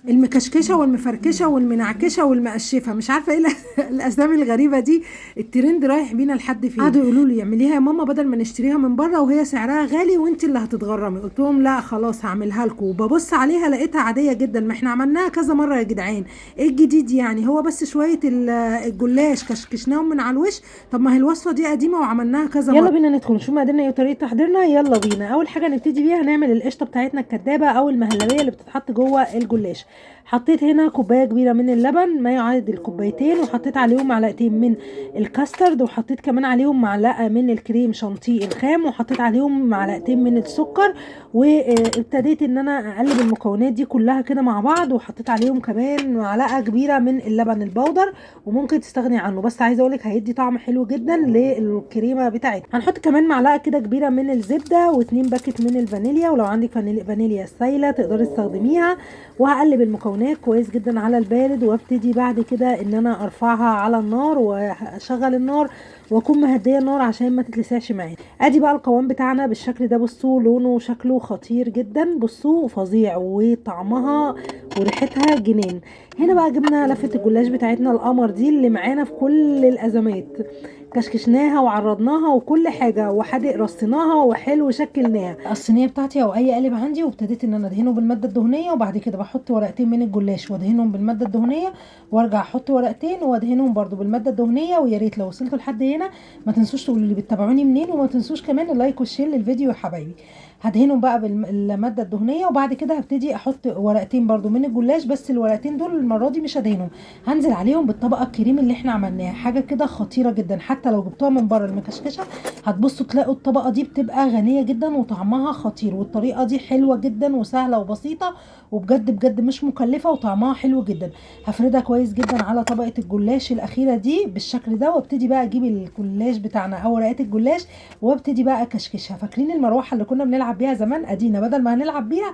المكشكشه والمفركشه والمنعكشه والمقشفه، مش عارفه ايه الاسامي الغريبه دي. الترند رايح بينا لحد فين. قعدوا يقولوا لي اعمليها يا ماما بدل ما نشتريها من بره وهي سعرها غالي وانت اللي هتتغرمي. قلت لهم لا خلاص هعملها لكم. وببص عليها لقيتها عاديه جدا، ما احنا عملناها كذا مره يا جدعان، ايه الجديد يعني؟ هو بس شويه الجلاش كشكشناهم من على الوش. طب ما هي الوصفه دي قديمه وعملناها كذا مره. يلا بينا ندخل نشوف مقاديرنا ايه وطريقه تحضيرنا. يلا بينا. اول حاجه نبتدي بيها هنعمل القشطه بتاعتنا الكدابه او المهلبيه اللي بتتحط جوه الجلاش. حطيت هنا كوبايه كبيره من اللبن ما يعادل كوبايتين، وحطيت عليهم معلقتين من الكاسترد، وحطيت كمان عليهم معلقه من الكريم شانتيه الخام، وحطيت عليهم معلقتين من السكر. وابتديت ان انا اقلب المكونات دي كلها كده مع بعض، وحطيت عليهم كمان معلقه كبيره من اللبن البودر، وممكن تستغني عنه، بس عايزه اقولك هيدي طعم حلو جدا للكريمه بتاعتنا. هنحط كمان معلقه كده كبيره من الزبده و2 باكت من الفانيليا، ولو عندك فانيليا سايله تقدري تستخدميها. وهقلب المكونات كويس جدا على البارد، وابتدي بعد كده ان انا ارفعها على النار واشغل النار واكون مهديه النار عشان ما تتلسعش معايا. ادي بقى القوام بتاعنا بالشكل ده. بصوا لونه وشكله خطير جدا، بصوا فظيع، وطعمها وريحتها جنان. هنا بقى جبنا لفه الجلاش بتاعتنا القمر دي اللي معانا في كل الازمات، كشكشناها وعرضناها وكل حاجه، وحادق رصيناها وحلو شكلناها. الصينيه بتاعتي او اي قالب عندي، وابتديت ان انا ادهنه بالماده الدهنيه، وبعد كده بحط ورقتين من الجلاش وادهنهم بالماده الدهنيه، وارجع احط ورقتين وادهنهم برده بالماده الدهنيه. ويا ريت لو وصلتوا لحد هنا ما تنسوش تقولوا لي بتتابعوني منين، وما تنسوش كمان اللايك والشير للفيديو يا حبايبي. هدهنهم بقى بالماده الدهنيه، وبعد كده هبتدي احط ورقتين برده من الجلاش، بس الورقتين دول المره دي مش هدهنهم، هنزل عليهم بالطبقه الكريم اللي احنا عملناها. حاجه كده خطيره جدا، حتى لو جبتوها من بره المكشكشه هتبصوا تلاقوا الطبقه دي بتبقى غنيه جدا وطعمها خطير. والطريقه دي حلوه جدا وسهله وبسيطه، وبجد بجد مش مكلفه وطعمها حلو جدا. هفردها كويس جدا على طبقه الجلاش الاخيره دي بالشكل ده، وابتدي بقى اجيب الجلاش بتاعنا او ورقات الجلاش وابتدي بقى اكشكشها. فاكرين المروحه اللي كنا بنلعب بيها زمان؟ ادينا بدل ما هنلعب بيها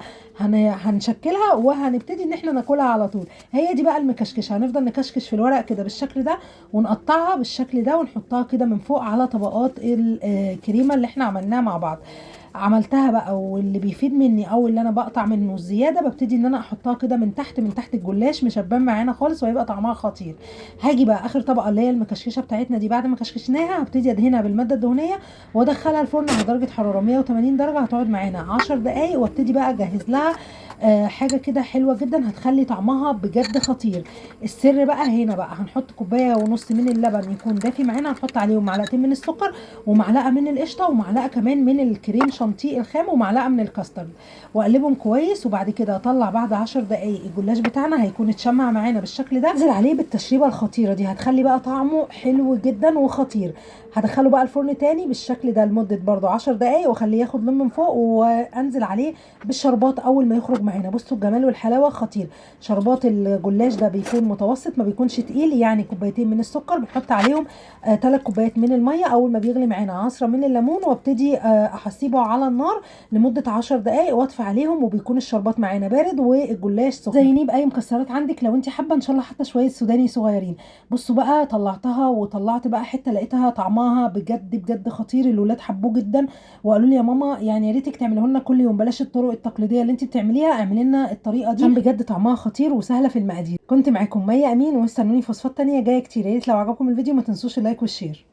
هنشكلها وهنبتدي ان احنا ناكلها على طول. هي دي بقى المكشكشه. هنفضل نكشكش في الورق كده بالشكل ده، ونقطعها بالشكل ده، ونحطها كده من فوق على طبقات الكريمه اللي احنا عملناها مع بعض. عملتها بقى، واللي بيفيد مني او اللي انا بقطع منه الزياده ببتدي ان انا احطها كده من تحت الجلاش، مش هتبان معانا خالص وهيبقى طعمها خطير. هاجي بقى اخر طبقه اللي هي المكشكشه بتاعتنا دي، بعد ما كشكشناها هبتدي ادهنها بالماده الدهنيه وادخلها الفرن على درجه حراره 180 درجه، هتقعد معانا 10 دقائق، وابتدي بقى اجهز لها حاجه كده حلوه جدا هتخلي طعمها بجد خطير. السر بقى هنا بقى هنحط كوبايه ونص من اللبن يكون دافي معانا، هنحط عليهم معلقتين من السكر ومعلقه من القشطه ومعلقه كمان من الكريم شانتيه الخام ومعلقه من الكاسترد، واقلبهم كويس. وبعد كده اطلع بعد 10 دقائق الجلاش بتاعنا هيكون اتشمع معانا بالشكل ده. انزل عليه بالتشريبه الخطيره دي هتخلي بقى طعمه حلو جدا وخطير. هدخله بقى الفرن تاني بالشكل ده لمده برده 10 دقائق واخليه ياخد لون من فوق، وانزل عليه بالشربات اول ما يخرج معانا. بصوا الجمال والحلاوه خطير. شربات الجلاش ده بيكون متوسط ما بيكونش تقيل، يعني كوبايتين من السكر بنحط عليهم 3 كوبايات من الميه، اول ما بيغلي معانا عصره من الليمون، وابتدي احسيبه على النار لمده 10 دقائق واطفي عليهم، وبيكون الشربات معانا بارد والجلاش سخن. زينيه باي مكسرات عندك لو انت حابه، ان شاء الله حتى شويه سوداني صغيرين. بصوا بقى طلعتها وطلعت بقى حته لقيتها طعمها بجد بجد خطير. الولاد حبوه جدا وقالوا لي يا ماما يعني يا ريتك تعمليه لنا كل يوم، بلاش الطرق التقليديه اللي انت بتعمليها، اعملي لنا الطريقه دي عشان بجد طعمها خطير وسهله في المقادير. كنت معاكم مي امين، واستنوني في وصفات تانية جايه كتير. يا ريت لو عجبكم الفيديو ما تنسوش اللايك والشير.